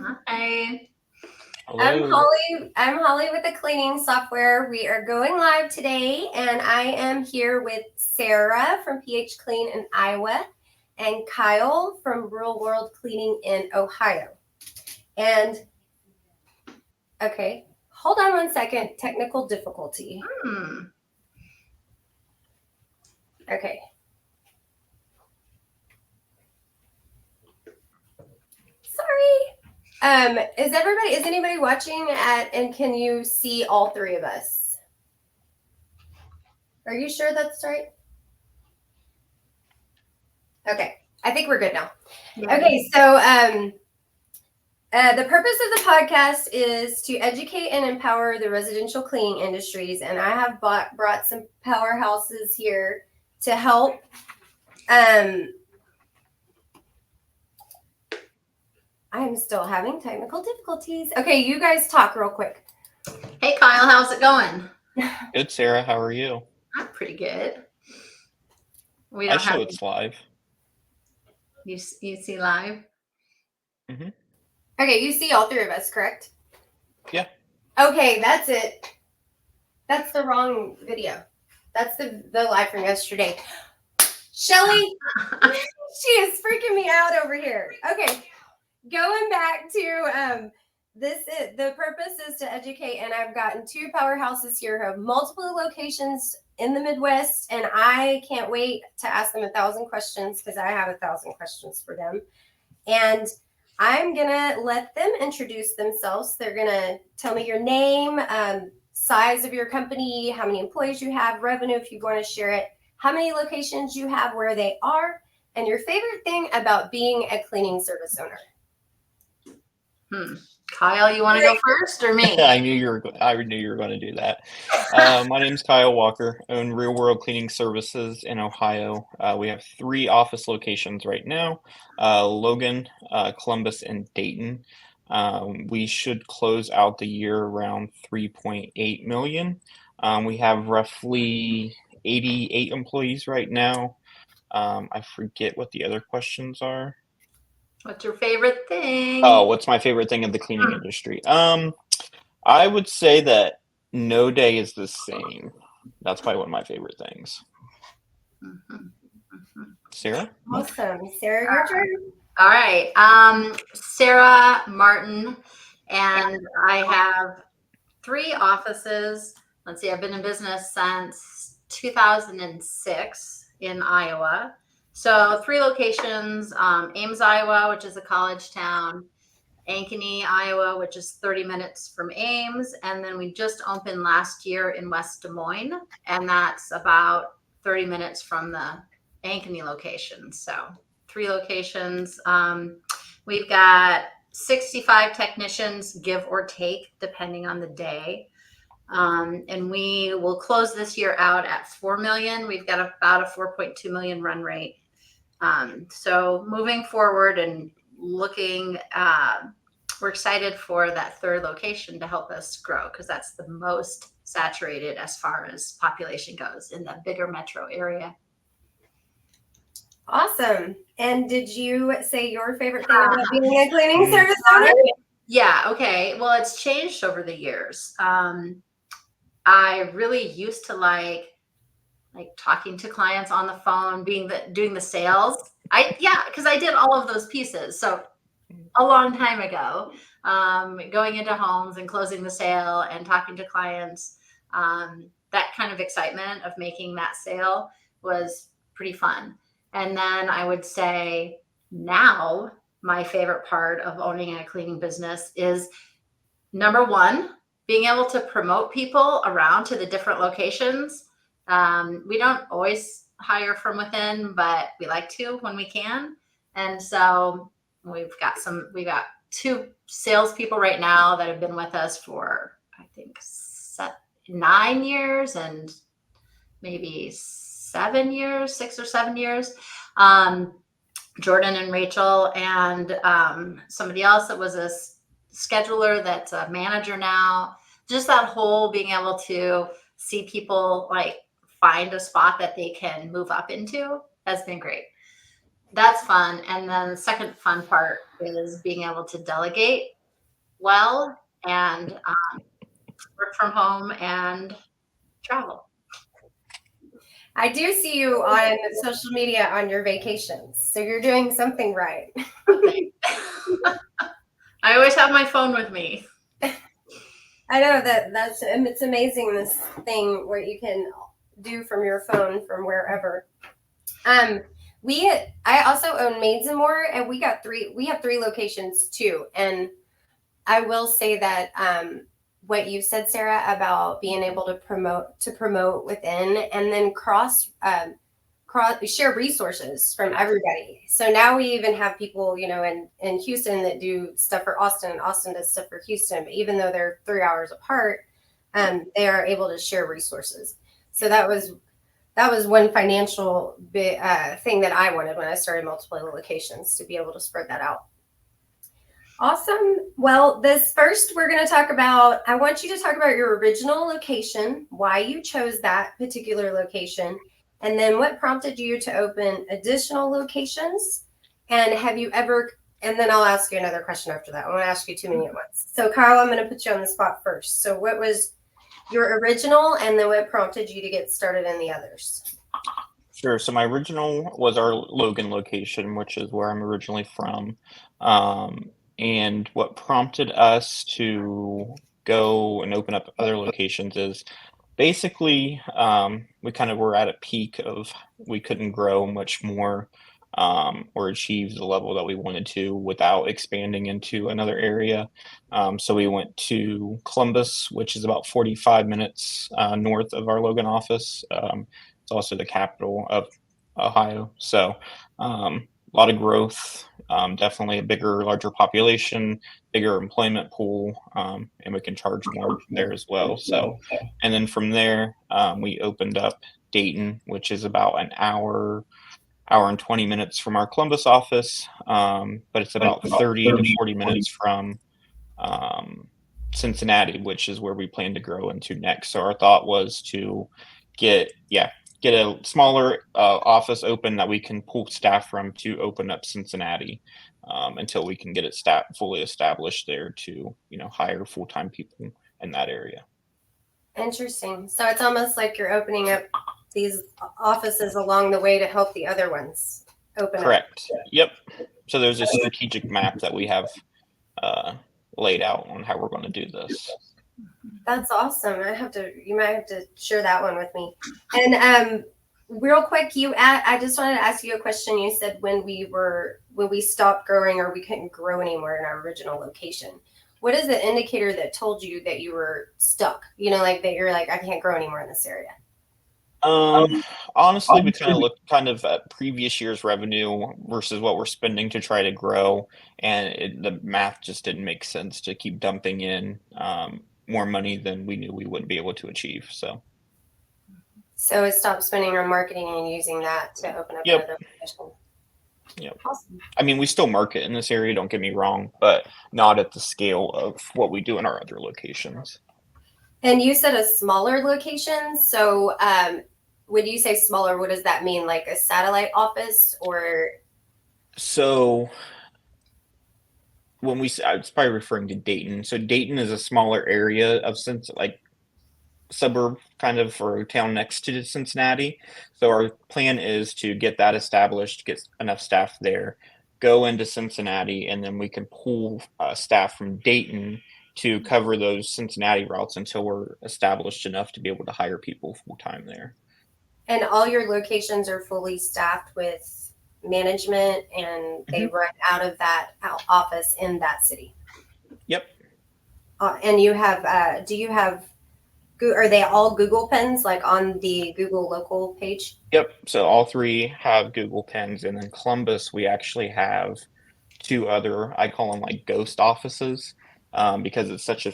Hi. Hello. I'm Holly with the cleaning software. We are going live today, and I am here with Sara from pHclean in Iowa and Kyle from Real World Cleaning in Ohio. And okay, hold on one second. Technical difficulty. Okay. Sorry. Is anybody watching and can you see all three of us? Are you sure that's right? Okay, I think we're good now. Yeah. Okay, so the purpose of the podcast is to educate and empower the residential cleaning industries, and I have brought some powerhouses here to help. I'm still having technical difficulties. Okay, you guys talk real quick. Hey, Kyle, how's it going? Good, Sarah. How are you? I'm pretty good. I show it's live. You see live? Mm-hmm. Okay, you see all three of us, correct? Yeah. Okay, that's it. That's the wrong video. That's the live from yesterday. Shelly, she is freaking me out over here. Okay, going back to the purpose is to educate, and I've gotten two powerhouses here who have multiple locations in the Midwest, and I can't wait to ask them 1,000 questions because I have 1,000 questions for them. And I'm gonna let them introduce themselves. They're gonna tell me your name, size of your company, how many employees you have, revenue if you want to share it, how many locations you have, where they are, and your favorite thing about being a cleaning service owner. Kyle, you want to go first or me? I knew you were going to do that. My name's Kyle Walker. I own Real World Cleaning Services in Ohio. We have 3 office locations right now: Logan, Columbus, and Dayton. We should close out the year around 3.8 million. We have roughly 88 employees right now. I forget what the other questions are. What's your favorite thing? Oh, what's my favorite thing in the cleaning industry? I would say that no day is the same. That's probably one of my favorite things. Sarah? Awesome. Sarah, your turn. All right. Sara Martin, and I have 3 offices. Let's see, I've been in business since 2006 in Iowa. So 3 locations: Ames, Iowa, which is a college town; Ankeny, Iowa, which is 30 minutes from Ames; and then we just opened last year in West Des Moines, and that's about 30 minutes from the Ankeny location. So 3 locations. We've got 65 technicians, give or take, depending on the day. And we will close this year out at 4 million. We've got about a 4.2 million run rate. So moving forward and looking, we're excited for that 3rd location to help us grow, because that's the most saturated as far as population goes in the bigger metro area. Awesome. And did you say your favorite thing about being a cleaning service owner? Yeah. Okay. Well, it's changed over the years. I really used to like talking to clients on the phone, doing the sales. Because I did all of those pieces. So a long time ago, going into homes and closing the sale and talking to clients, that kind of excitement of making that sale was pretty fun. And then I would say now my favorite part of owning a cleaning business is, number 1, being able to promote people around to the different locations. We don't always hire from within, but we like to when we can. And so we've got 2 salespeople right now that have been with us for, I think, 9 years and maybe 7 years, 6 or 7 years. Jordan and Rachel, and somebody else that was a scheduler that's a manager now. Just that whole being able to see people like find a spot that they can move up into has been great. that's fun. And then the second fun part is being able to delegate well and work from home and travel. I do see you on social media on your vacations, so you're doing something right. Okay. I always have my phone with me. I know that's it's amazing, this thing where you can do from your phone from wherever. I also own Maids and More, and we have three locations too. And I will say that what you said, Sarah, about being able to promote within, and then cross share resources from everybody. So now we even have people, in Houston that do stuff for Austin, and Austin does stuff for Houston. But even though they're 3 hours apart, they are able to share resources. So that was one financial thing that I wanted when I started multiple locations, to be able to spread that out. Awesome. Well, we're going to talk about, I want you to talk about your original location, why you chose that particular location, and then what prompted you to open additional locations. And and then I'll ask you another question after that. I want to ask you too many at once. So Kyle, I'm going to put you on the spot first. So what was your original, and then what prompted you to get started in the others? Sure. So my original was our Logan location, which is where I'm originally from. And what prompted us to go and open up other locations is basically we kind of were at a peak of we couldn't grow much more or achieve the level that we wanted to without expanding into another area. So we went to Columbus, which is about 45 minutes north of our Logan office. It's also the capital of Ohio. So a lot of growth, definitely a larger population, bigger employment pool, and we can charge more there as well. So, and then from there, we opened up Dayton, which is about an hour and 20 minutes from our Columbus office, but it's about 30 to 40 minutes from Cincinnati, which is where we plan to grow into next. So our thought was to get a smaller office open that we can pull staff from to open up Cincinnati until we can get it fully established there to hire full-time people in that area. Interesting. So it's almost like you're opening up these offices along the way to help the other ones open Correct. up. Yep. So there's a strategic map that we have laid out on how we're going to do this. That's awesome. You might have to share that one with me. And real quick, I just wanted to ask you a question. You said when we stopped growing, or we couldn't grow anymore in our original location. What is the indicator that told you that you were stuck? Like that you're like, I can't grow anymore in this area. Honestly, we kind of looked at previous year's revenue versus what we're spending to try to grow, and the math just didn't make sense to keep dumping in more money than we knew we wouldn't be able to achieve. So it stopped spending on marketing and using that to open up another location. Yep. Awesome. I mean, we still market in this area, don't get me wrong, but not at the scale of what we do in our other locations. And you said a smaller location. So when you say smaller, what does that mean? Like a satellite office, or? So I was probably referring to Dayton. So Dayton is a smaller area of suburb kind of, or town next to Cincinnati. So our plan is to get that established, get enough staff there, go into Cincinnati, and then we can pull staff from Dayton to cover those Cincinnati routes until we're established enough to be able to hire people full time there. And all your locations are fully staffed with management, and they run out of that office in that city. Yep. And you have, are they all Google Pens, like on the Google local page? Yep. So all three have Google Pens, and then Columbus, we actually have two other, I call them like ghost offices, because it's such a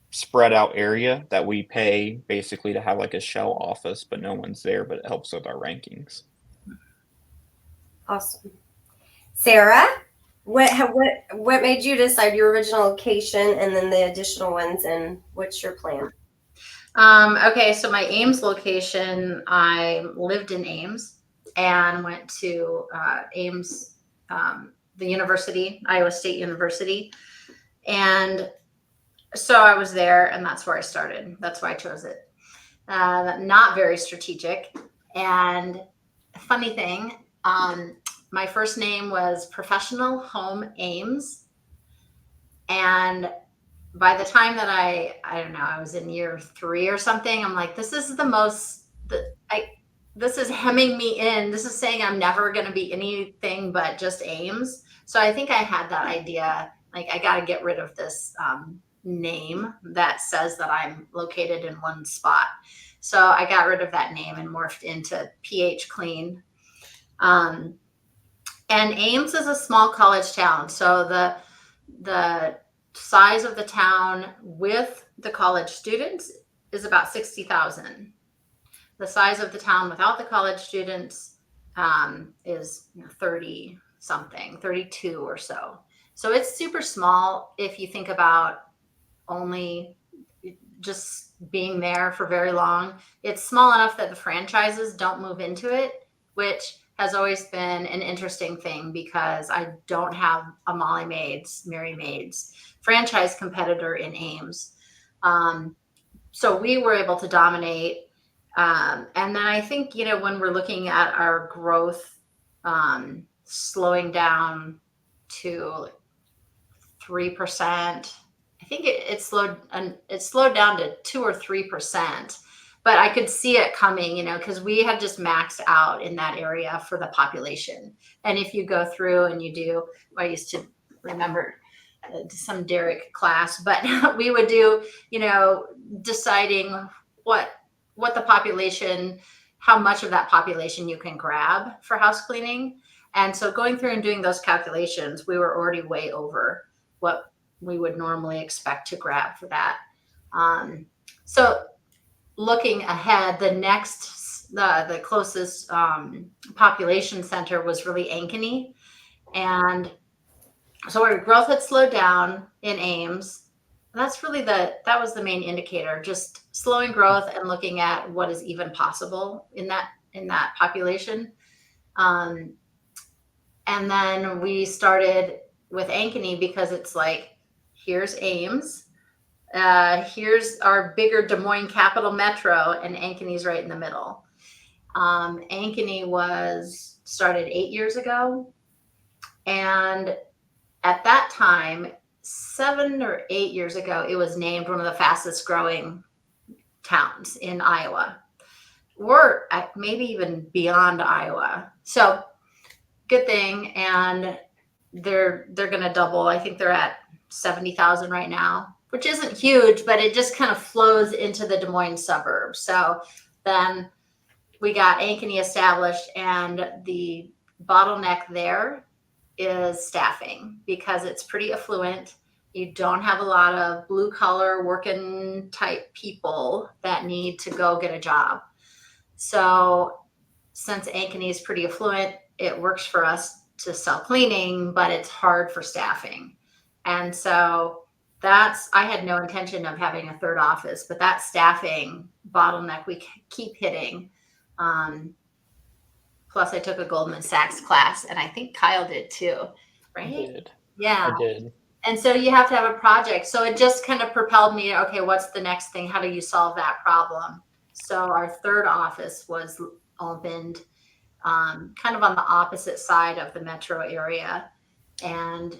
spread out area that we pay basically to have like a shell office, but no one's there, but it helps with our rankings. Awesome. Sarah, what made you decide your original location and then the additional ones, and what's your plan? Okay, so my Ames location, I lived in Ames, and went to Ames, the university, Iowa State University. And so I was there, and that's where I started. That's why I chose it. Not very strategic. And funny thing, my first name was Professional Home Ames. And by the time that I don't know, I was in year 3 or something, I'm like, this is this is hemming me in. This is saying I'm never going to be anything but just Ames. So I think I had that idea, like, I got to get rid of this name that says that I'm located in one spot. So I got rid of that name and morphed into pHclean. And Ames is a small college town. So the size of the town with the college students is about 60,000. The size of the town without the college students is 30 something, 32 or so. So it's super small if you think about only just being there for very long. It's small enough that the franchises don't move into it, which has always been an interesting thing because I don't have a Molly Maids, Mary Maids franchise competitor in Ames. So we were able to dominate. And then I think, when we're looking at our growth slowing down to 3%, I think it slowed down to 2 or 3%. But I could see it coming, because we had just maxed out in that area for the population. And if you go through and you do, I used to remember some Derek class, but we would do, deciding what the population, how much of that population you can grab for house cleaning. And so going through and doing those calculations, we were already way over what we would normally expect to grab for that. So looking ahead, the closest population center was really Ankeny. And so our growth had slowed down in Ames. That's really that was the main indicator, just slowing growth and looking at what is even possible in that population. And then we started with Ankeny because it's like, here's Ames, here's our bigger Des Moines Capital Metro, and Ankeny's right in the middle. Ankeny was started 8 years ago, and at that time, 7 or 8 years ago, it was named one of the fastest growing towns in Iowa, or maybe even beyond Iowa. So good thing. And they're going to double. I think they're at 70,000 right now, which isn't huge, but it just kind of flows into the Des Moines suburbs. So then we got Ankeny established, and the bottleneck there is staffing because it's pretty affluent. You don't have a lot of blue collar working type people that need to go get a job. So since Ankeny is pretty affluent, it works for us to sell cleaning, but it's hard for staffing. And so I had no intention of having a third office, but that staffing bottleneck we keep hitting. Plus I took a Goldman Sachs class, and I think Kyle did too, right? I did. Yeah. I did. And so you have to have a project. So it just kind of propelled me, okay, what's the next thing? How do you solve that problem? So our third office was opened kind of on the opposite side of the metro area. And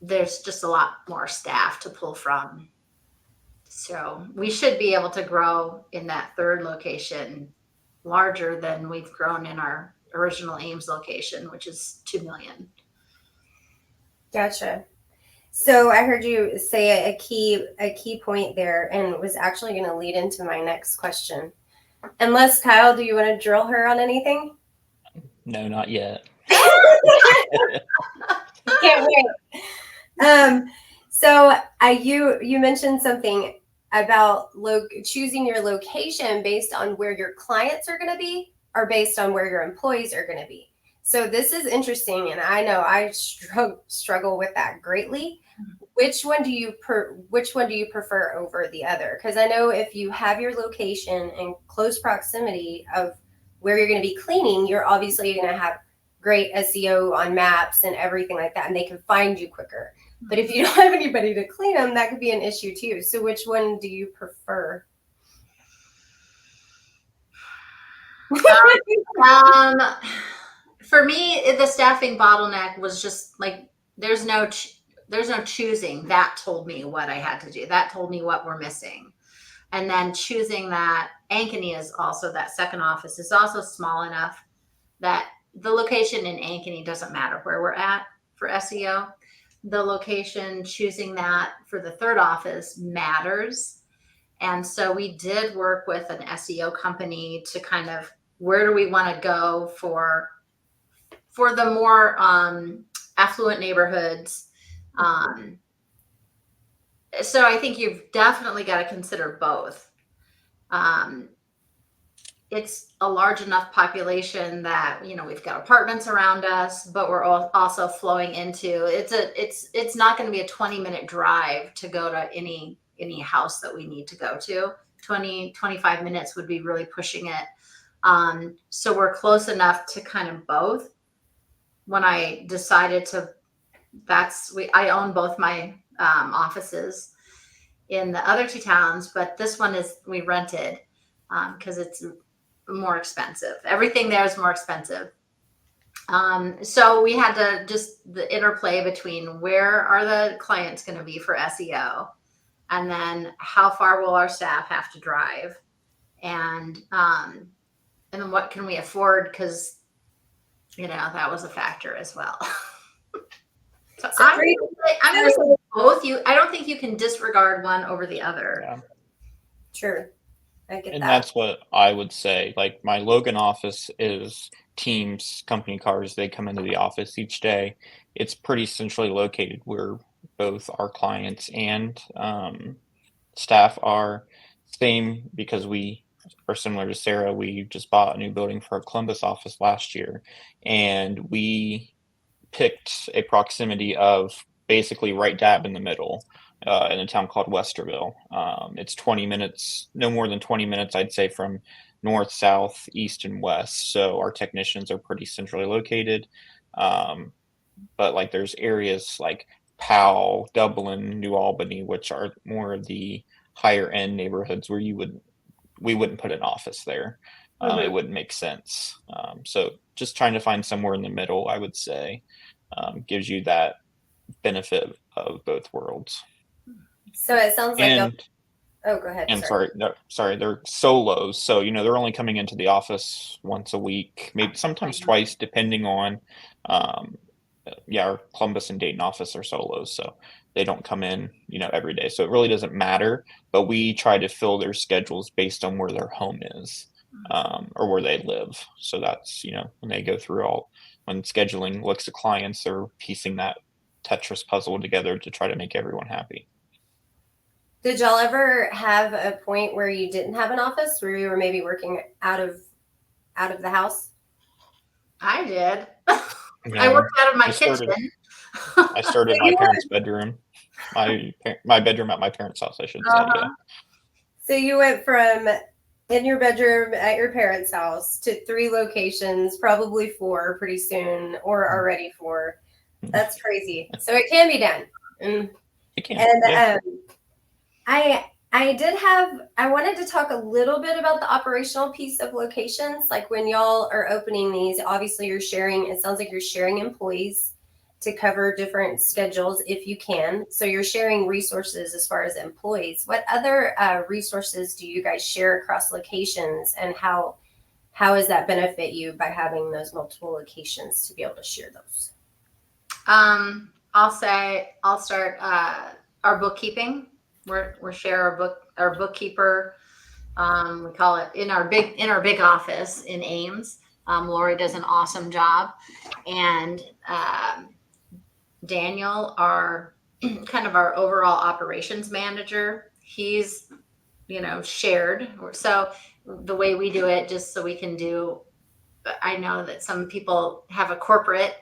there's just a lot more staff to pull from. So we should be able to grow in that third location larger than we've grown in our original Ames location, which is 2 million. Gotcha. So I heard you say a key point there, and was actually going to lead into my next question. Unless, Kyle, do you want to drill her on anything? No, not yet. Can't wait. So you mentioned something about choosing your location based on where your clients are going to be, or based on where your employees are going to be. So this is interesting, and I know I struggle with that greatly. Which one do you prefer over the other? Because I know if you have your location in close proximity of where you're going to be cleaning, you're obviously going to have great SEO on maps and everything like that, and they can find you quicker. But if you don't have anybody to clean them, that could be an issue too. So which one do you prefer? For me, the staffing bottleneck was just like there's no choosing. That told me what I had to do. That told me what we're missing. And then choosing that Ankeny is also, that second office is also small enough that the location in Ankeny doesn't matter where we're at for SEO. The location, choosing that for the third office matters. And so we did work with an SEO company to kind of, where do we want to go for the more affluent neighborhoods. So I think you've definitely got to consider both. It's a large enough population that, you know, we've got apartments around us, but we're also flowing into, it's not going to be a 20-minute drive to go to any house that we need to go to. 25 minutes would be really pushing it. So we're close enough to kind of both. When I decided to, I own both my offices in the other two towns, but this one we rented because it's more expensive. Everything there is more expensive. So we had to just the interplay between where are the clients going to be for SEO, and then how far will our staff have to drive, and then what can we afford, because you know that was a factor as well. So I'm going to say both. I don't think you can disregard one over the other. Yeah. True. I get And that. that's what I would say. Like my Logan office is teams, company cars. They come into the office each day. It's pretty centrally located where both our clients and staff are. Same because we are similar to Sarah. We just bought a new building for our Columbus office last year, and we picked a proximity of basically right dab in the middle in a town called Westerville. It's 20 minutes, no more than 20 minutes, I'd say, from north, south, east, and west. So our technicians are pretty centrally located. But like there's areas like Powell, Dublin, New Albany, which are more of the higher end neighborhoods where we wouldn't put an office there. It wouldn't make sense. So just trying to find somewhere in the middle, I would say, gives you that benefit of both worlds. So it sounds like oh, go ahead. And sorry, they're solos. So, you know, they're only coming into the office once a week, maybe sometimes twice, depending on, our Columbus and Dayton office are solos. So they don't come in, you know, every day. So it really doesn't matter, but we try to fill their schedules based on where their home is, or where they live. So that's, you know, when they go through when scheduling looks at clients, they're piecing that Tetris puzzle together to try to make everyone happy. Did y'all ever have a point where you didn't have an office, where you were maybe working out of the house? I did. I worked out of my kitchen. I started my parents' bedroom. My bedroom at my parents' house, I should say. Yeah. So you went from in your bedroom at your parents' house to 3 locations, probably 4 pretty soon, or already 4. That's crazy. So it can be done. It can. And yeah. I wanted to talk a little bit about the operational piece of locations. Like when y'all are opening these, obviously it sounds like you're sharing employees to cover different schedules if you can. So you're sharing resources as far as employees. What other resources do you guys share across locations, and how does that benefit you by having those multiple locations to be able to share those? I'll start our bookkeeping. We share our bookkeeper. We call it in our big office in Ames. Lori does an awesome job, and Daniel, our kind of our overall operations manager, he's, you know, shared. So the way we do it, just so we can do, I know that some people have a corporate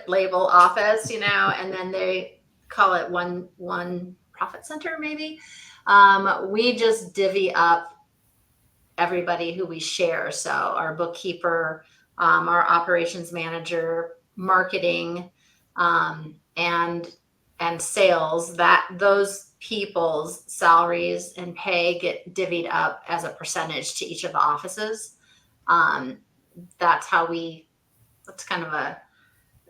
label office, you know, and then they call it one profit center maybe. We just divvy up everybody who we share. So our bookkeeper, our operations manager, marketing, and sales, that those people's salaries and pay get divvied up as a percentage to each of the offices. Um, that's how that's kind of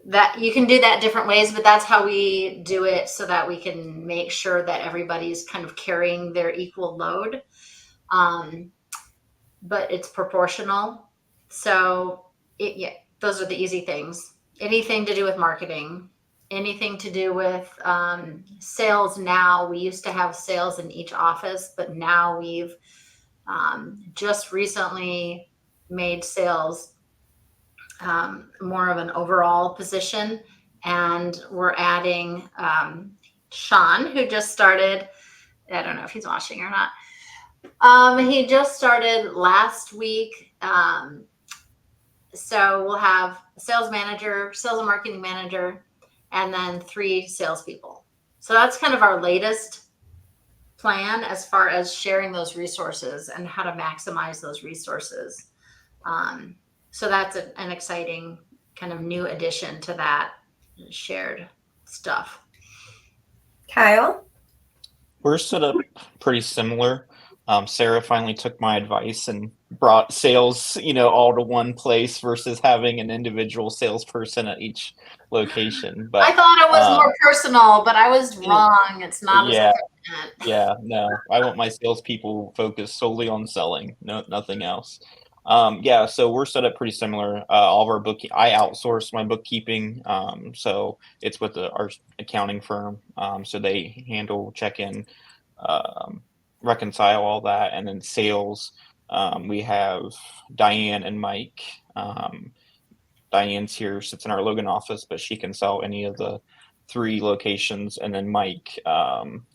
that you can do that different ways, but that's how we do it so that we can make sure that everybody's kind of carrying their equal load. But it's proportional. So yeah, those are the easy things. Anything to do with marketing, anything to do with sales. Now, we used to have sales in each office, but now we've just recently made sales more of an overall position. And we're adding Sean, who just started. I don't know if he's watching or not. He just started last week. So we'll have a sales manager, sales and marketing manager, and then 3 salespeople. So that's kind of our latest plan as far as sharing those resources and how to maximize those resources. So that's an exciting kind of new addition to that shared stuff. Kyle? We're set up pretty similar. Sarah finally took my advice and brought sales, all to one place versus having an individual salesperson at each location. But I thought it was more personal, but I was wrong. It's not yeah, as efficient. yeah, no. I want my salespeople focused solely on selling, nothing else. Yeah, so we're set up pretty similar. All of our I outsource my bookkeeping, so it's with our accounting firm. So they handle check-in, reconcile all that, and then sales. We have Diane and Mike. Diane's here, sits in our Logan office, but she can sell any of the 3 locations. And then Mike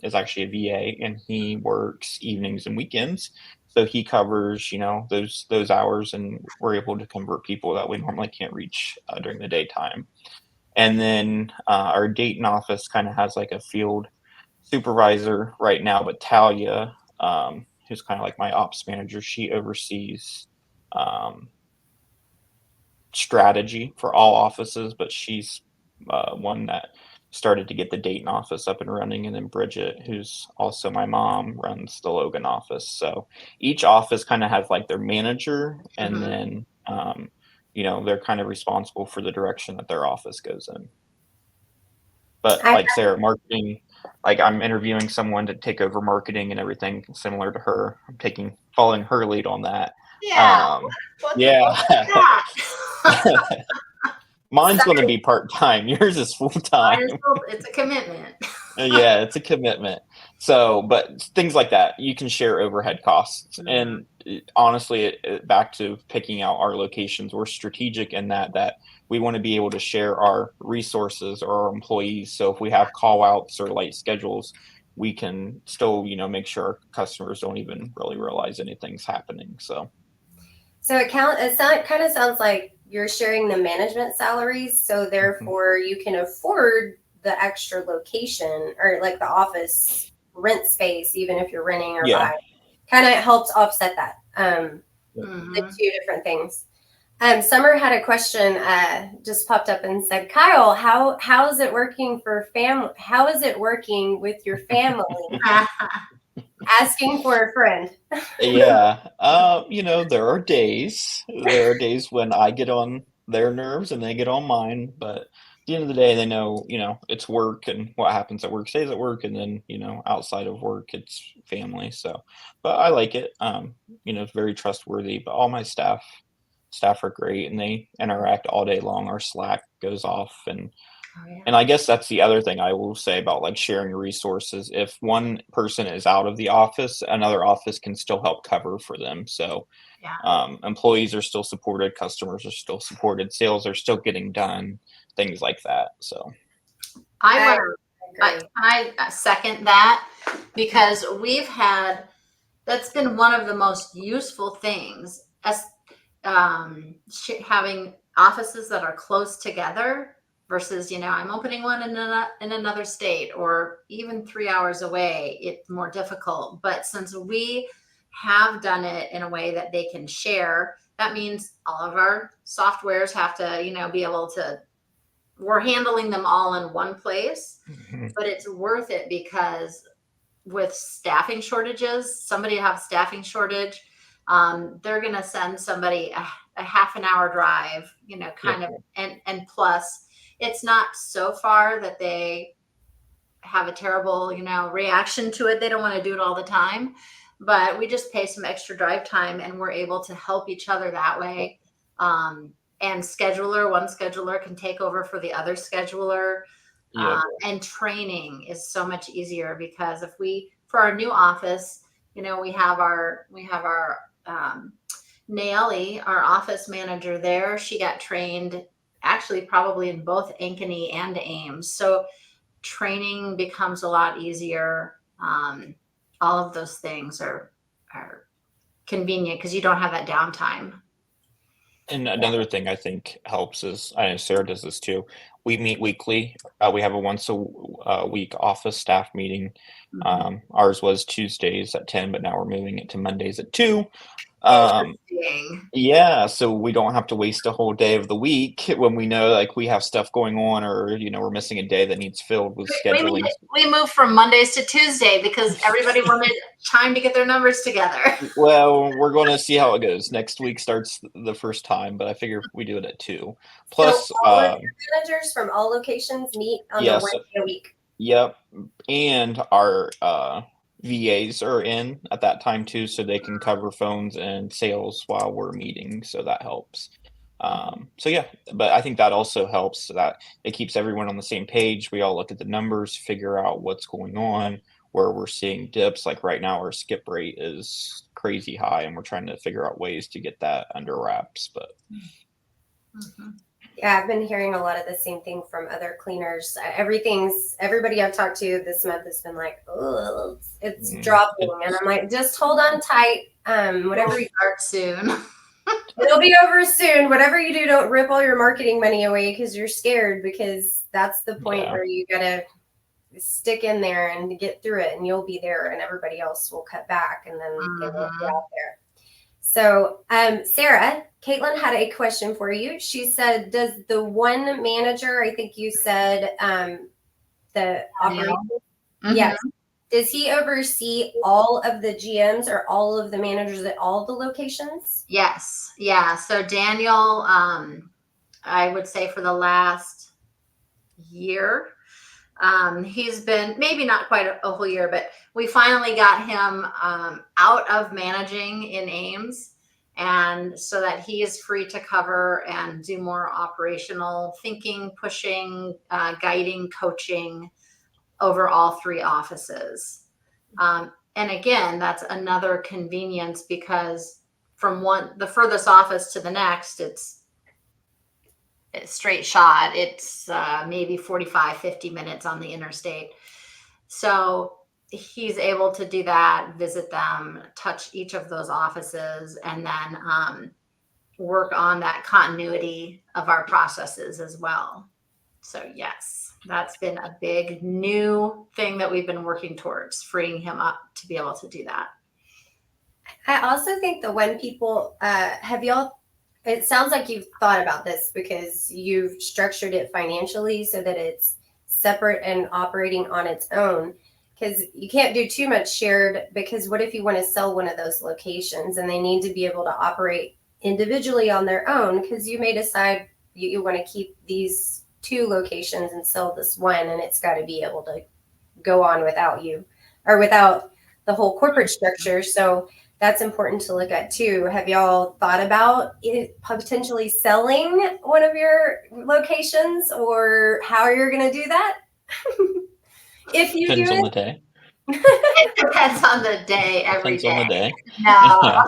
is actually a VA, and he works evenings and weekends. So he covers, those hours, and we're able to convert people that we normally can't reach during the daytime. And then our Dayton office kind of has like a field supervisor right now, but Talia, who's kind of like my ops manager, she oversees strategy for all offices, but she's one that started to get the Dayton office up and running. And then Bridget, who's also my mom, runs the Logan office. So each office kind of has like their manager, and then they're kind of responsible for the direction that their office goes in. But like Sarah, marketing, like I'm interviewing someone to take over marketing and everything similar to her. I'm following her lead on that. Yeah. Yeah. Mine's going to be part-time. Yours is full-time. It's a commitment. Yeah, it's a commitment. So, but things like that, you can share overhead costs. And honestly, back to picking out our locations, we're strategic in that we want to be able to share our resources or our employees. So if we have call outs or late schedules, we can still, make sure our customers don't even really realize anything's happening. So it kind of sounds like you're sharing the management salaries, so therefore you can afford the extra location or like the office rent space, even if you're renting or buying. Kind of helps offset that. The 2 different things. Summer had a question just popped up and said, Kyle, how is it working for family? How is it working with your family? Asking for a friend. Yeah. There are days when I get on their nerves and they get on mine, but at the end of the day, they know, it's work, and what happens at work stays at work. And then, outside of work, it's family. So, but I like it. It's very trustworthy, but all my staff are great, and they interact all day long. Our Slack goes off, and I guess that's the other thing I will say about like sharing resources. If one person is out of the office, another office can still help cover for them. So employees are still supported, customers are still supported, sales are still getting done, things like that. So I second that, because that's been one of the most useful things, as having offices that are close together versus, I'm opening one in another state or even 3 hours away. It's more difficult. But since we have done it in a way that they can share. That means all of our softwares have to, be able to, we're handling them all in one place, but it's worth it because with staffing shortages, somebody have staffing shortage, they're going to send somebody a half an hour drive, kind of, and plus it's not so far that they have a terrible, reaction to it. They don't want to do it all the time, but we just pay some extra drive time and we're able to help each other that way. And one scheduler can take over for the other scheduler. And training is so much easier because for our new office, we have our Naeli, our office manager there. She got trained actually probably in both Ankeny and Ames. So training becomes a lot easier. All of those things are convenient because you don't have that downtime. And another thing I think helps is, I know Sarah does this too. We meet weekly. We have a once a week office staff meeting. Ours was Tuesdays at 10, but now we're moving it to Mondays at 2. Yeah, so we don't have to waste a whole day of the week when we know like we have stuff going on, or we're missing a day that needs filled with scheduling. We moved from Mondays to Tuesday because everybody wanted time to get their numbers together. Well, we're going to see how it goes. Next week starts the first time, but I figure we do it at 2. Plus, so all of your managers from all locations meet on the Wednesday a week. Yep, and our VAs are in at that time too, so they can cover phones and sales while we're meeting, so that helps. So yeah, but I think that also helps, so that it keeps everyone on the same page. We all look at the numbers, figure out what's going on, where we're seeing dips. Like right now our skip rate is crazy high and we're trying to figure out ways to get that under wraps. But yeah, I've been hearing a lot of the same thing from other cleaners. Everybody I've talked to this month has been like, oh, it's dropping. And I'm like, just hold on tight. Whatever you start soon. It'll be over soon. Whatever you do, don't rip all your marketing money away because you're scared, because that's the point where you got to stick in there and get through it, and you'll be there and everybody else will cut back, and then they won't be out there. So, Sarah, Caitlin had a question for you. She said, does the one manager, I think you said, the operations, yes, does he oversee all of the GMs or all of the managers at all the locations? Yes. Yeah. So Daniel, I would say for the last year, he's been, maybe not quite a whole year, but we finally got him out of managing in Ames, and so that he is free to cover and do more operational thinking, pushing, guiding, coaching over all 3 offices. And again, that's another convenience because from the furthest office to the next, it's straight shot. It's maybe 45, 50 minutes on the interstate. So he's able to do that, visit them, touch each of those offices, and then work on that continuity of our processes as well. So yes, that's been a big new thing that we've been working towards, freeing him up to be able to do that. I also think that when people, it sounds like you've thought about this because you've structured it financially so that it's separate and operating on its own, because you can't do too much shared, because what if you want to sell one of those locations and they need to be able to operate individually on their own, because you may decide you want to keep these 2 locations and sell this one, and it's got to be able to go on without you or without the whole corporate structure. So that's important to look at too. Have y'all thought about it potentially selling one of your locations, or how you're going to do that? If you depends do on the day. It depends on the day. Depends on the day. No.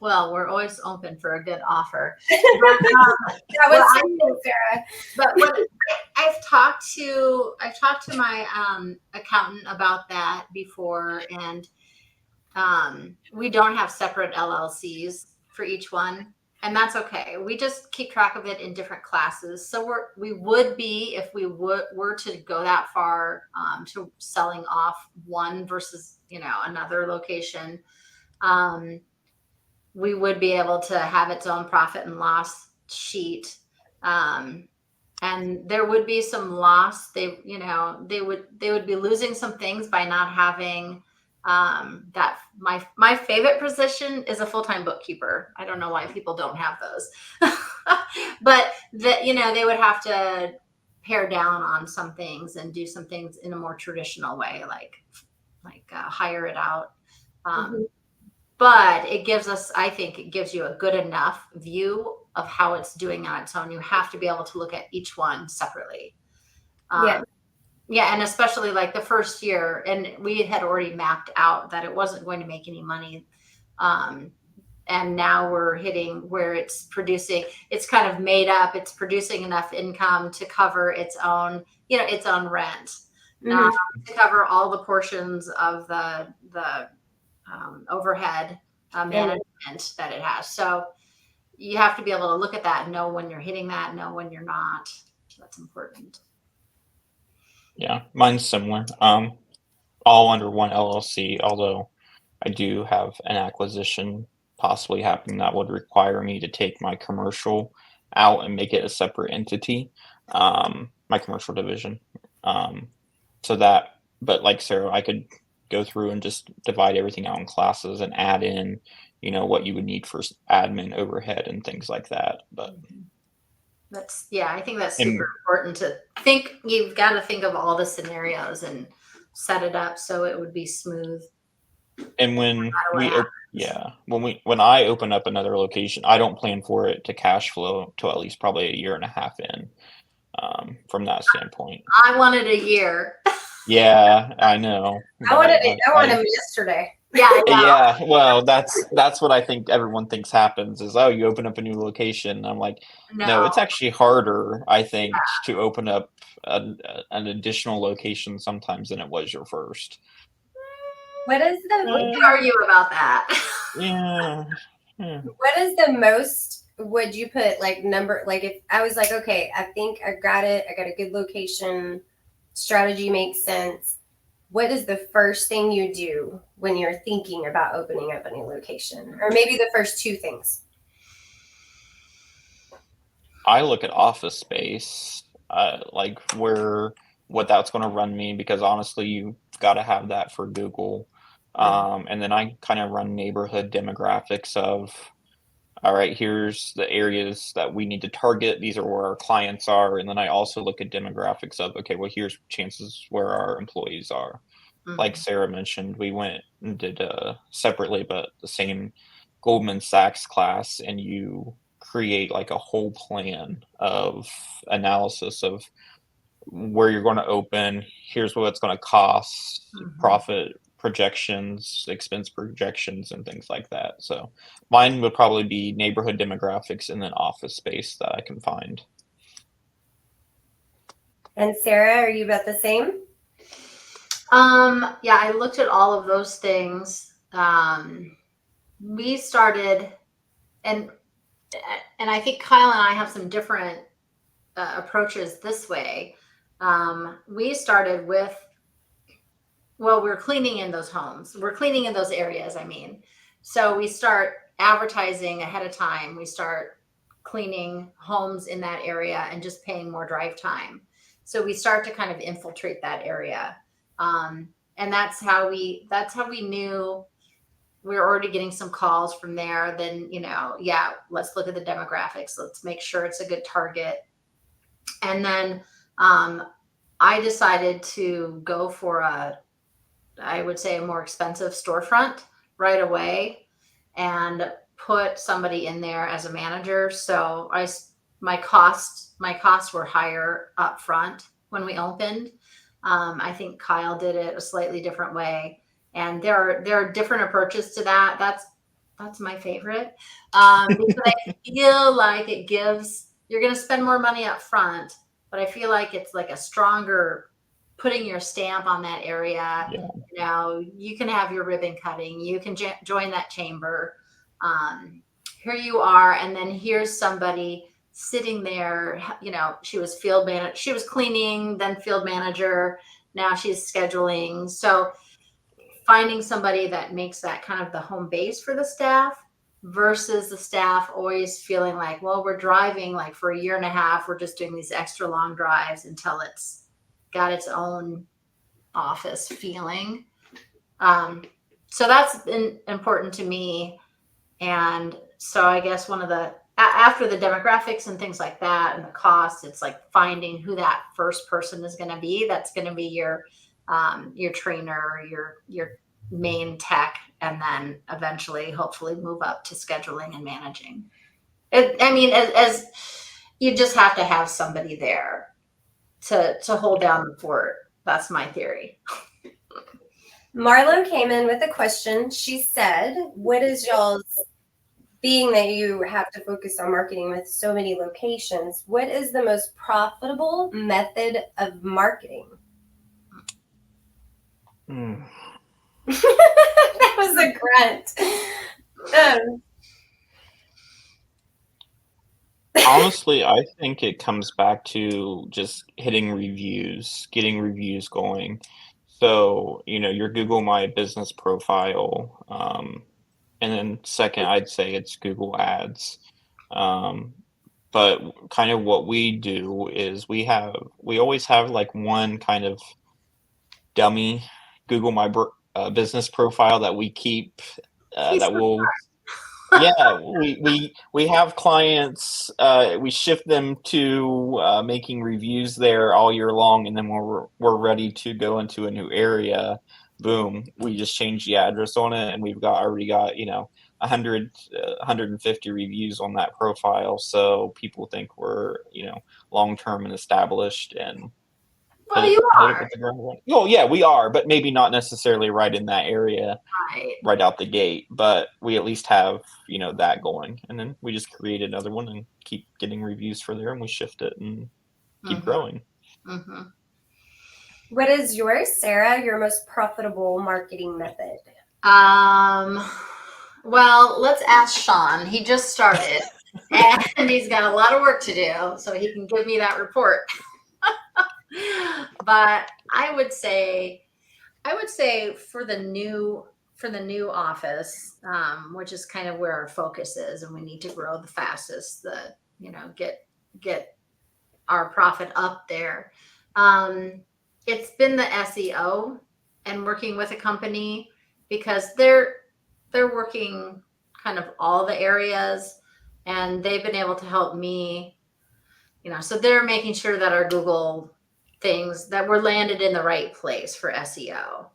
Well, we're always open for a good offer. That was simple, Sarah. But what I've talked to my accountant about that before, and we don't have separate LLCs for each one. and that's okay. We just keep track of it in different classes. So we would be, if we were to go that far, to selling off one versus, another location, we would be able to have its own profit and loss sheet. And there would be some loss. They would be losing some things by not having, that. My favorite position is a full-time bookkeeper. I don't know why people don't have those, but they would have to pare down on some things and do some things in a more traditional way, like hire it out. But I think it gives you a good enough view of how it's doing on its own. You have to be able to look at each one separately. Yeah, and especially like the first year, and we had already mapped out that it wasn't going to make any money. And now we're hitting where it's producing, it's kind of made up, it's producing enough income to cover its own, its own rent, to cover all the portions of the overhead management that it has. So you have to be able to look at that and know when you're hitting that, know when you're not. So that's important. Yeah, mine's similar. All under one LLC, although I do have an acquisition possibly happening that would require me to take my commercial out and make it a separate entity, my commercial division. But like Sarah, I could go through and just divide everything out in classes and add in, what you would need for admin overhead and things like that. But I think that's super important to think. You've got to think of all the scenarios and set it up so it would be smooth. And when I open up another location, I don't plan for it to cash flow till at least probably a year and a half in, from that standpoint. I wanted a year. Yeah, I know. I wanted them yesterday. Yeah. Yeah. Well, that's what I think everyone thinks happens is, oh, you open up a new location. I'm like, no, it's actually harder, I think, to open up an additional location sometimes than it was your first. What is we can argue about that. Yeah. What is the most would you put number, if I was like, okay, I think I got it, I got a good location, strategy makes sense. What is the first thing you do when you're thinking about opening up a new location? Or maybe the first two things? I look at office space, what that's going to run me, because honestly, you've got to have that for Google. And then I kind of run neighborhood demographics of, all right, here's the areas that we need to target. These are where our clients are. And then I also look at demographics of, okay, well, here's chances where our employees are. Like Sarah mentioned, we went and did separately, but the same Goldman Sachs class, and you create like a whole plan of analysis of where you're going to open. Here's what it's going to cost, profit projections, expense projections, and things like that. So mine would probably be neighborhood demographics and then office space that I can find. And Sarah, are you about the same? Yeah, I looked at all of those things. We started, and I think Kyle and I have some different approaches this way. We started with, we're cleaning in those homes. We're cleaning in those areas, So we start advertising ahead of time. We start cleaning homes in that area and just paying more drive time. So we start to kind of infiltrate that area. And that's how we knew we were already getting some calls from there. Then, let's look at the demographics. Let's make sure it's a good target. And then I decided to go for I would say a more expensive storefront right away and put somebody in there as a manager. So my costs were higher up front when we opened. I think Kyle did it a slightly different way. And there are different approaches to that. That's my favorite. Because I feel like you're going to spend more money up front, but I feel like it's like a stronger putting your stamp on that area. Yeah. You can have your ribbon cutting. You can join that chamber. here you are, and then here's somebody sitting there, she was field manager, she was cleaning, then field manager, now she's scheduling. So finding somebody that makes that kind of the home base for the staff versus the staff always feeling like, well, we're driving like for a year and a half, we're just doing these extra long drives until it's got its own office feeling. So that's been important to me. And so I guess one of the, after the demographics and things like that and the costs, it's like finding who that first person is going to be. That's going to be your trainer, your main tech, and then eventually, hopefully, move up to scheduling and managing. As you just have to have somebody there to hold down the fort. That's my theory. Marlo came in with a question. She said, what is y'all's, being that you have to focus on marketing with so many locations, what is the most profitable method of marketing? That was a grunt. Honestly, I think it comes back to just getting reviews going. So, your Google My Business profile, and then second, I'd say it's Google Ads. But kind of what we do is we always have like one kind of dummy Google My Business profile that we keep, that will. Yeah, we have clients. We shift them to making reviews there all year long, and then when we're ready to go into a new area, boom, we just change the address on it, and we've already got 100, 150 reviews on that profile. So people think we're long term and established, and well, you are. Well, yeah, we are, but maybe not necessarily right in that area. Right out the gate, but we at least have that going, and then we just create another one and keep getting reviews for there, and we shift it and keep growing. What is yours, Sarah, your most profitable marketing method? Well, let's ask Sean. He just started and he's got a lot of work to do, so he can give me that report. But I would say for the new office, which is kind of where our focus is, and we need to grow the fastest, get our profit up there. It's been the SEO and working with a company, because they're working kind of all the areas, and they've been able to help me, so they're making sure that our Google things, that we're landed in the right place for SEO.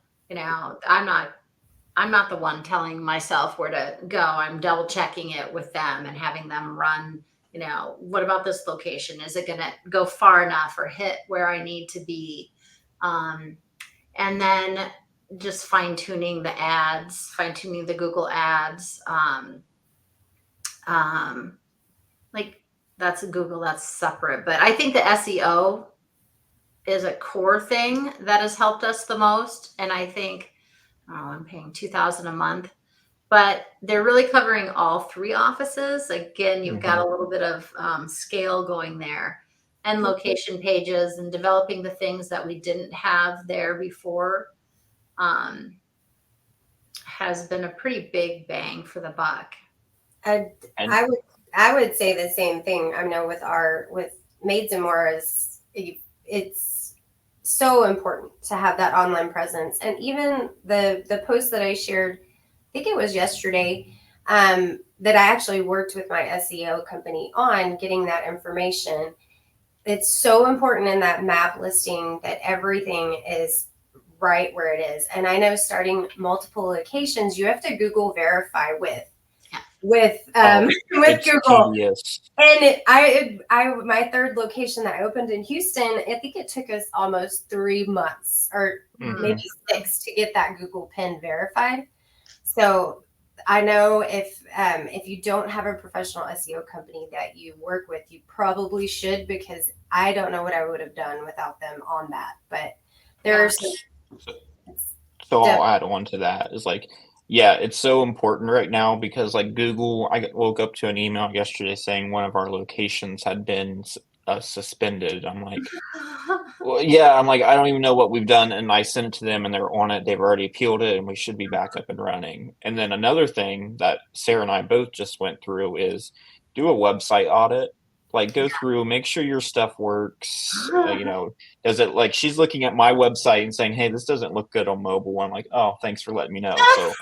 I'm not the one telling myself where to go. I'm double checking it with them and having them run, what about this location? Is it going to go far enough or hit where I need to be? And then just fine tuning the ads, fine tuning the Google ads. Like that's Google, that's separate. But I think the SEO is a core thing that has helped us the most. And I think, I'm paying $2,000 a month, but they're really covering all three offices. Again, you've got a little bit of scale going there, and location pages, and developing the things that we didn't have there before has been a pretty big bang for the buck. I would say the same thing. I know with Maids and More, it's so important to have that online presence. And even the post that I shared, I think it was yesterday, that I actually worked with my SEO company on getting that information. It's so important in that map listing that everything is right where it is. And I know starting multiple locations, you have to Google verify with Google. Tedious. And my third location that I opened in Houston, I think it took us almost 3 months or maybe 6 to get that Google pin verified. So I know if you don't have a professional SEO company that you work with, you probably should, because I don't know what I would have done without them on that. But there's so I'll add on to that, is like, Yeah, it's so important right now because like Google, woke up to an email yesterday saying one of our locations had been suspended. I'm like, well, yeah, I'm like, I don't even know what we've done, and I sent it to them, and they're on it. They've already appealed it, and we should be back up and running. And then another thing that Sarah and I both just went through is do a website audit. Like, go through, make sure your stuff works. Does it like she's looking at my website and saying, "Hey, this doesn't look good on mobile." I'm like, "Oh, thanks for letting me know." So,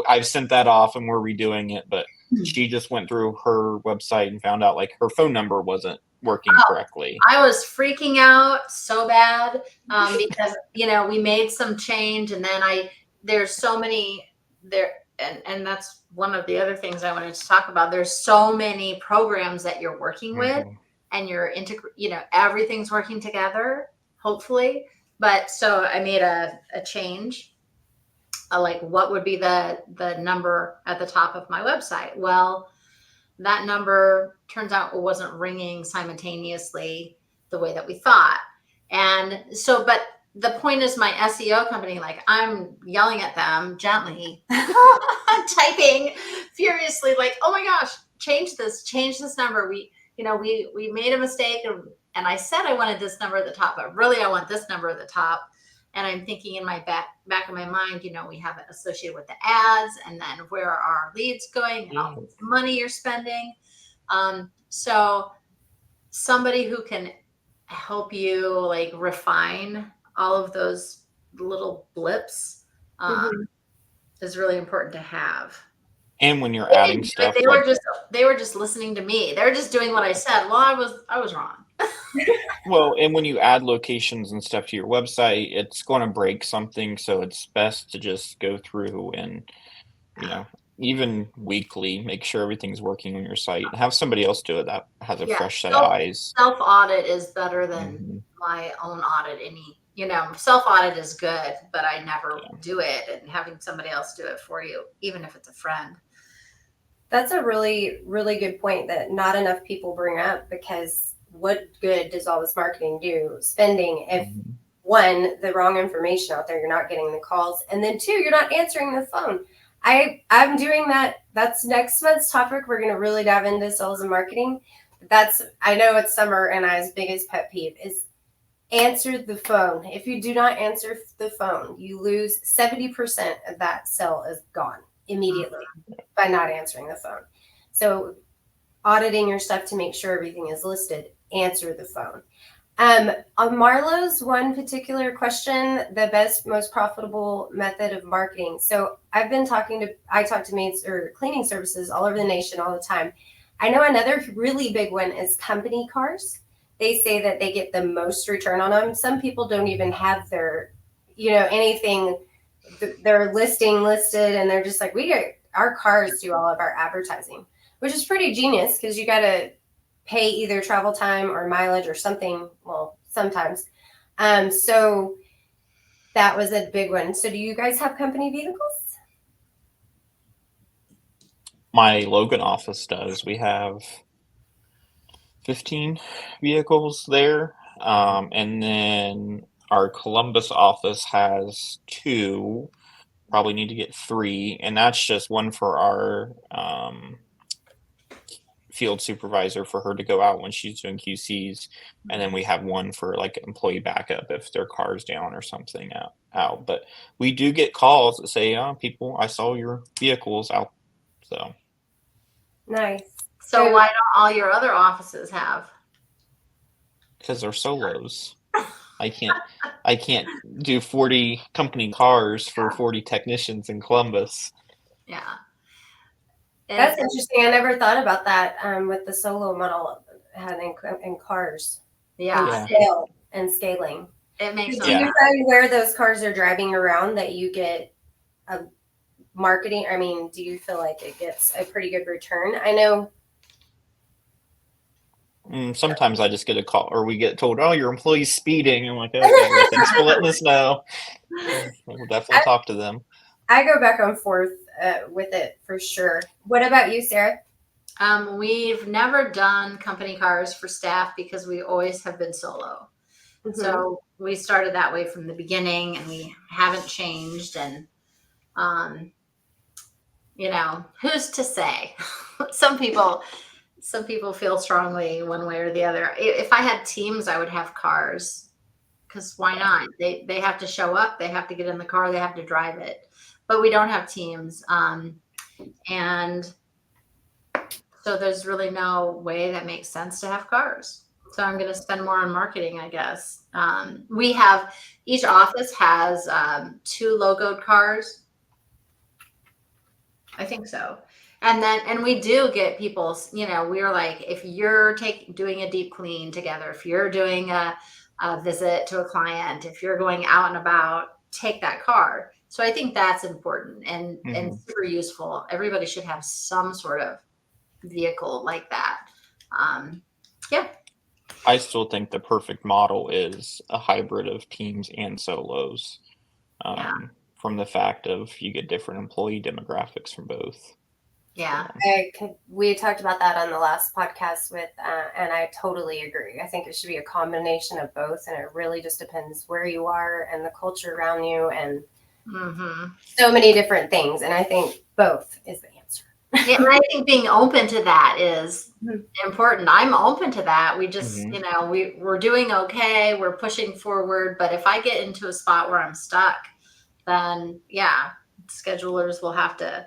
I've sent that off and we're redoing it, but she just went through her website and found out like her phone number wasn't working correctly. I was freaking out so bad because we made some change, and then there's so many there, and that's one of the other things I wanted to talk about. There's so many programs that you're working with, and you're everything's working together, hopefully. But so I made a change. Like, what would be the number at the top of my website? Well, that number turns out it wasn't ringing simultaneously the way that we thought. And so, but the point is, my SEO company, like, I'm yelling at them gently, typing furiously, like, oh my gosh, change this number. We made a mistake, and I said I wanted this number at the top, but really I want this number at the top. And I'm thinking in my back of my mind, we have it associated with the ads, and then where are our leads going, and all this money you're spending. So somebody who can help you like refine all of those little blips is really important to have. And when you're adding stuff, they were just listening to me. They were just doing what I said. Well, I was wrong. Well, and when you add locations and stuff to your website, it's going to break something. So it's best to just go through and, even weekly, make sure everything's working on your site. Have somebody else do it that has a fresh set of eyes. Self audit is better than my own audit. Self audit is good, but I never do it. And having somebody else do it for you, even if it's a friend. That's a really, really good point that not enough people bring up, because what good does all this marketing do? Spending if one, the wrong information out there, you're not getting the calls, and then two, you're not answering the phone. I'm doing that. That's next month's topic. We're going to really dive into sales and marketing. I know it's summer, and I's biggest pet peeve is answer the phone. If you do not answer the phone, you lose 70% of that sale is gone immediately by not answering the phone. So auditing your stuff to make sure everything is listed, answer the phone. On Marlo's one particular question, the best, most profitable method of marketing. So I talk to maids or cleaning services all over the nation all the time. I know another really big one is company cars. They say that they get the most return on them. Some people don't even have their, anything, their listing listed, and they're just like, our cars do all of our advertising, which is pretty genius because you got to pay either travel time or mileage or something. Well, sometimes. So that was a big one. So do you guys have company vehicles? My Logan office does. We have 15 vehicles there. And then our Columbus office has 2, probably need to get 3. And that's just one for our field supervisor for her to go out when she's doing QCs. And then we have one for like employee backup if their car's down or something out. But we do get calls that say, people, I saw your vehicles out. So nice. So why don't all your other offices have? Because they're solos. I can't do 40 company cars for 40 technicians in Columbus. Yeah. That's interesting. I never thought about that with the solo model having in cars. Yeah. And scaling. It makes sense. Do you find where those cars are driving around that you get a marketing? I mean, do you feel like it gets a pretty good return? I know. Sometimes I just get a call, or we get told, "Oh, your employee's speeding." I'm like, "Okay, well, thanks for letting us know." We'll definitely talk to them. I go back and forth with it for sure. What about you, Sarah? We've never done company cars for staff because we always have been solo. So we started that way from the beginning, and we haven't changed. And You know, who's to say? Some people feel strongly one way or the other. If I had teams, I would have cars, because why not? They have to show up, they have to get in the car, they have to drive it. But we don't have teams, and so there's really no way that makes sense to have cars. So I'm going to spend more on marketing, I guess. We have, each office has 2 logoed cars. I think so. And we do get people, you know, we're like, if you're doing a deep clean together, if you're doing a visit to a client, if you're going out and about, take that car. So I think that's important and super useful. Everybody should have some sort of vehicle like that. Yeah. I still think the perfect model is a hybrid of teams and solos. From the fact of you get different employee demographics from both. Yeah. We talked about that on the last podcast with, and I totally agree. I think it should be a combination of both, and it really just depends where you are and the culture around you and so many different things. And I think both is the answer. Yeah, and I think being open to that is important. I'm open to that. We just, you know, we're doing okay. We're pushing forward. But if I get into a spot where I'm stuck, then yeah, schedulers will have to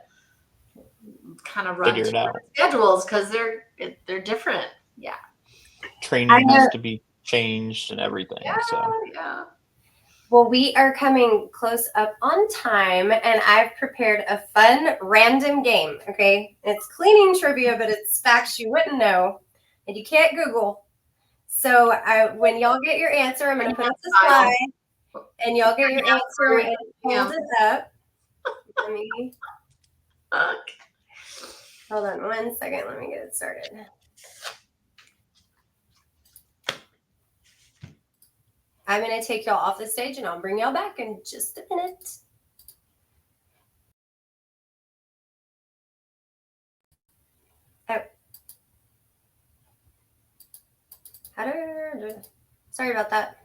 kind of run figure it out. schedules, because they're different. Yeah. Training has to be changed and everything. Yeah. Well, we are coming close up on time, and I've prepared a fun random game. Okay, it's cleaning trivia, but it's facts you wouldn't know, and you can't Google. So when y'all get your answer, I'm going to put up the slide, and y'all get your answer and hold it up. Let me. Hold on 1 second. Let me get it started. I'm going to take y'all off the stage, and I'll bring y'all back in just a minute. Oh. Sorry about that.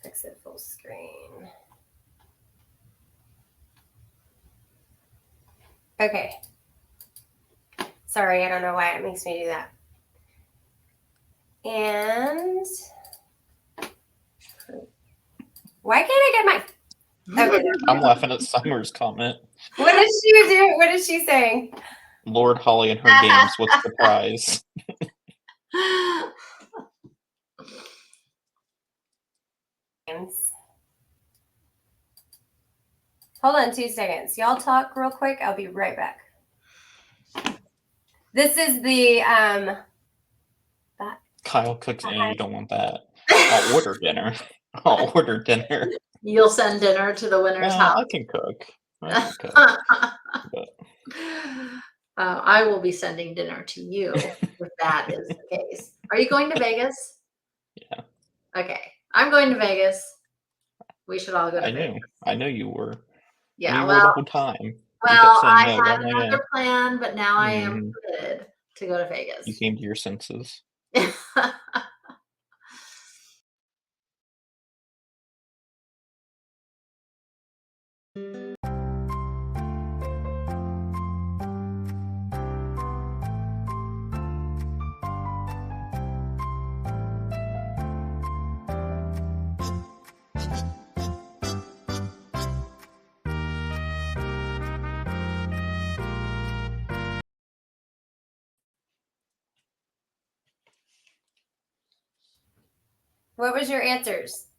Fix it full screen. Okay. Sorry, I don't know why it makes me do that. And why can't I get my? Okay. I'm laughing at Summer's comment. What did she do? What is she saying? Lord Holly and her games. What's the prize? Hold on 2 seconds. Y'all talk real quick. I'll be right back. This is the Kyle cooks and you don't want that. I'll order dinner. I'll order dinner. You'll send dinner to the winner's house. I can cook. I will be sending dinner to you if that is the case. Are you going to Vegas? Yeah. Okay. I'm going to Vegas. We should all go to Vegas. I know you were. Yeah, you were the whole time. Well, I had another plan, but now I am committed to go to Vegas. You came to your senses. What was your answers?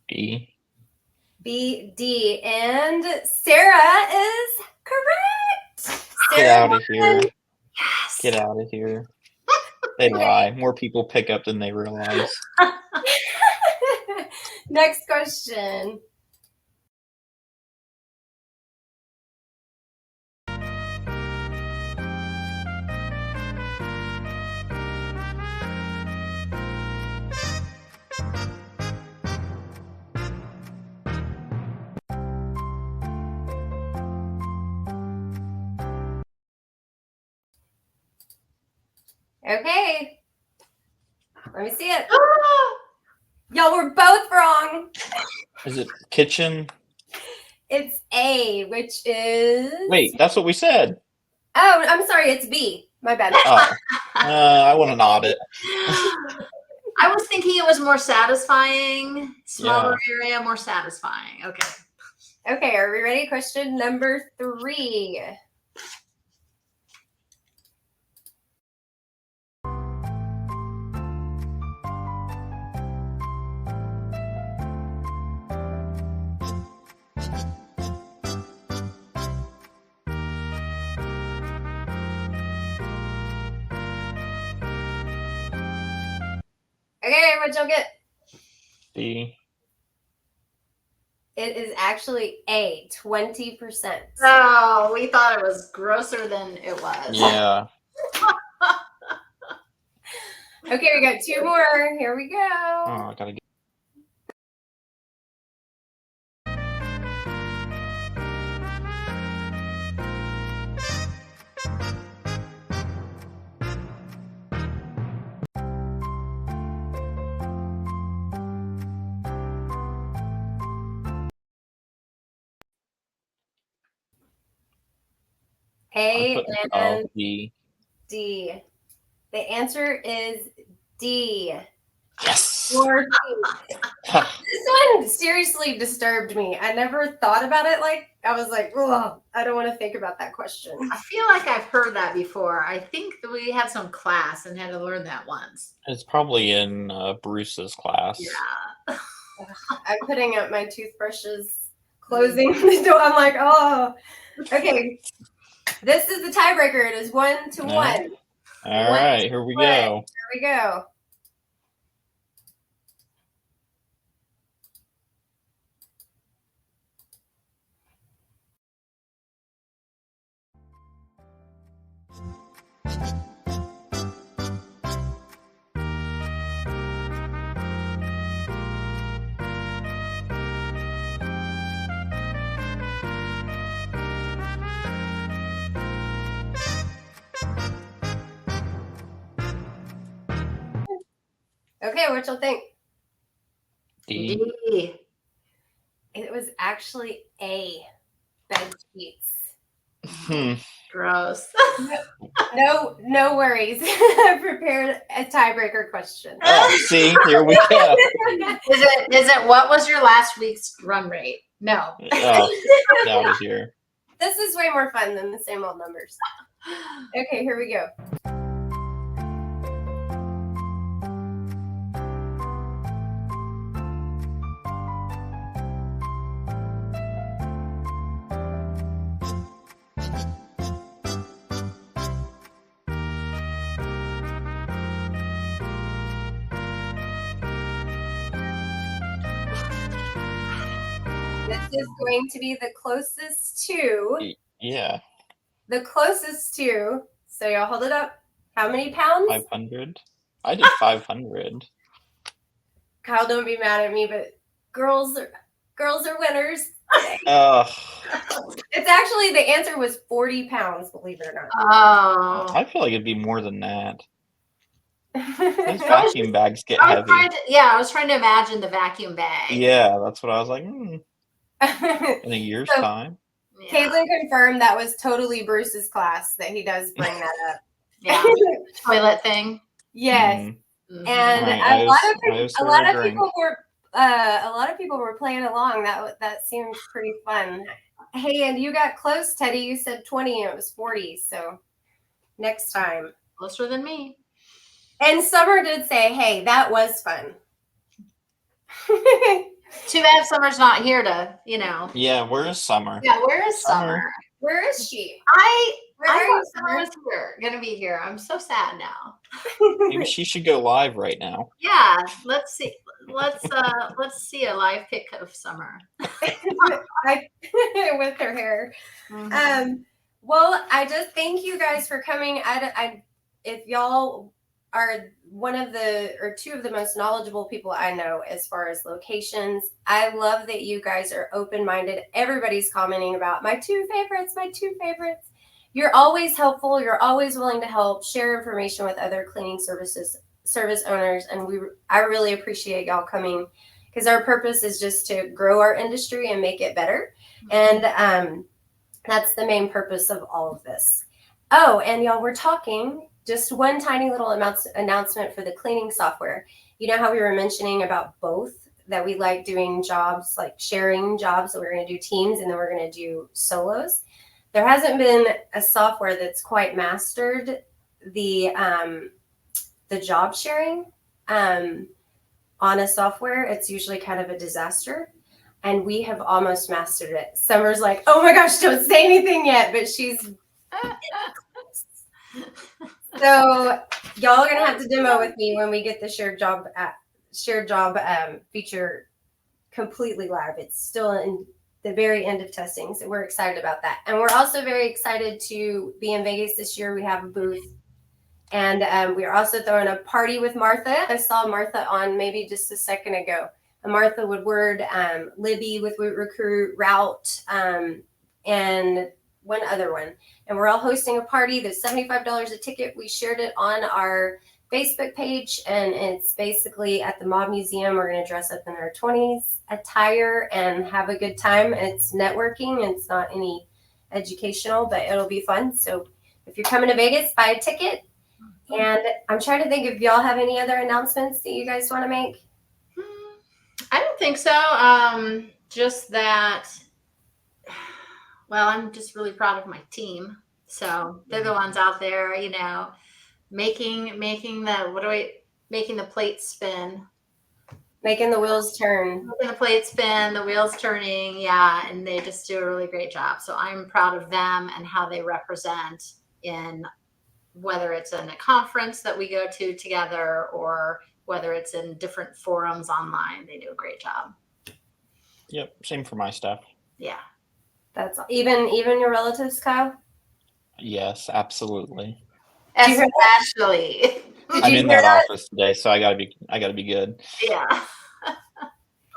B. B, D, and Sarah is correct. Get out of here. Yes. Get out of here. They lie. More people pick up than they realize. Next question. Okay. Let me see it. Y'all were both wrong. Is it kitchen? It's A, which is. Wait, that's what we said. Oh, I'm sorry. It's B. My bad. Oh, I want an audit. I was thinking it was more satisfying. Smaller area, more satisfying. Okay. Okay, are we ready? Question number 3. Okay, what'd y'all get? B. It is actually A, 20%. Oh, we thought it was grosser than it was. Yeah. Okay, we got 2 more. Here we go. Oh, I gotta get. A and B. D. The answer is D. Yes. 4 feet. This one seriously disturbed me. I never thought about it I was like, oh, I don't want to think about that question. I feel like I've heard that before. I think that we had some class and had to learn that once. It's probably in Bruce's class. Yeah. I'm putting up my toothbrushes, closing the door. I'm like, oh, okay. This is the tiebreaker. It is 1-1. All right, here we go. Here we go. Okay, what y'all think? D. D. It was actually A, bed sheets. Gross. No worries. I prepared a tiebreaker question. Oh, see, here we go. Is it what was your last week's run rate? No. Oh, out of here. This is way more fun than the same old numbers. Okay, here we go. This is going to be the closest to. Yeah. The closest to. So y'all hold it up. How many pounds? 500. I did 500. Kyle, don't be mad at me, but girls are winners. Oh. It's actually, the answer was 40 pounds, believe it or not. Oh. I feel like it'd be more than that. Those That's vacuum bags get heavy. I was trying to imagine the vacuum bag. Yeah, that's what I was like. In a year's time. Yeah. Caitlin confirmed that was totally Bruce's class, that he does bring that up. Yeah. Toilet thing. Yes. Mhm. And Right, a lot of people were playing along. That seemed pretty fun. Hey, and you got close, Teddy. You said 20 and it was 40. So next time. Closer than me. And Summer did say, hey, that was fun. Too bad Summer's not here to, Yeah, where is Summer? Yeah, where is Summer? Where is she? I Where are thought you, Summer was gonna be here. I'm so sad now. Maybe she should go live right now. Yeah, let's see. Let's see a live pic of Summer. With her hair. Mhm. Well, I just thank you guys for coming. If y'all are one of the 2 of the most knowledgeable people I know as far as locations, I love that you guys are open-minded. Everybody's commenting about my 2 favorites. You're always helpful. You're always willing to help, share information with other cleaning services service owners, and I really appreciate y'all coming, because our purpose is just to grow our industry and make it better. And that's the main purpose of all of this. Oh, and y'all, we're talking just one tiny little announcement for the cleaning software. You know how we were mentioning about both, that we like doing jobs, like sharing jobs, that we're going to do teams and then we're going to do solos. There hasn't been a software that's quite mastered the job sharing on a software. It's usually kind of a disaster. And we have almost mastered it. Summer's like, oh my gosh, don't say anything yet, but she's so y'all are gonna have to demo with me when we get the shared job feature completely live. It's still in the very end of testing, so we're excited about that. And we're also very excited to be in Vegas this year. We have a booth, and we are also throwing a party with Martha. I saw Martha on maybe just a second ago. Martha Woodward, Libby with Woot Recruit, Route, and one other one. And we're all hosting a party. There's $75 a ticket. We shared it on our Facebook page, and it's basically at the Mob Museum. We're going to dress up in our 20s attire and have a good time. It's networking. It's not any educational, but it'll be fun. So if you're coming to Vegas, buy a ticket. And I'm trying to think if y'all have any other announcements that you guys want to make. I don't think so. Just that, well, I'm just really proud of my team. So they're the ones out there, you know, making the plates spin. Making the wheels turn. Making the plates spin, the wheels turning, yeah, and they just do a really great job. So I'm proud of them and how they represent in, whether it's in a conference that we go to together or whether it's in different forums online. They do a great job. Yep, same for my staff. Yeah. That's even your relatives, Kyle? Yes, absolutely. Especially. I'm in that office today, so I gotta be good. Yeah.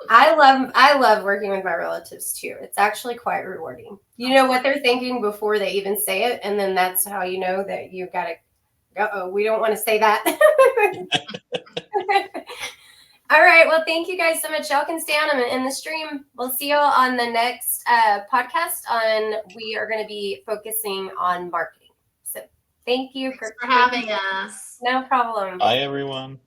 I love working with my relatives too. It's actually quite rewarding. You know what they're thinking before they even say it, and then that's how you know that you've got to, we don't want to say that. All right. Well, thank you guys so much. Y'all can stay on in the stream. We'll see y'all on the next podcast. We are going to be focusing on marketing. So thank you for having us. No problem. Bye, everyone.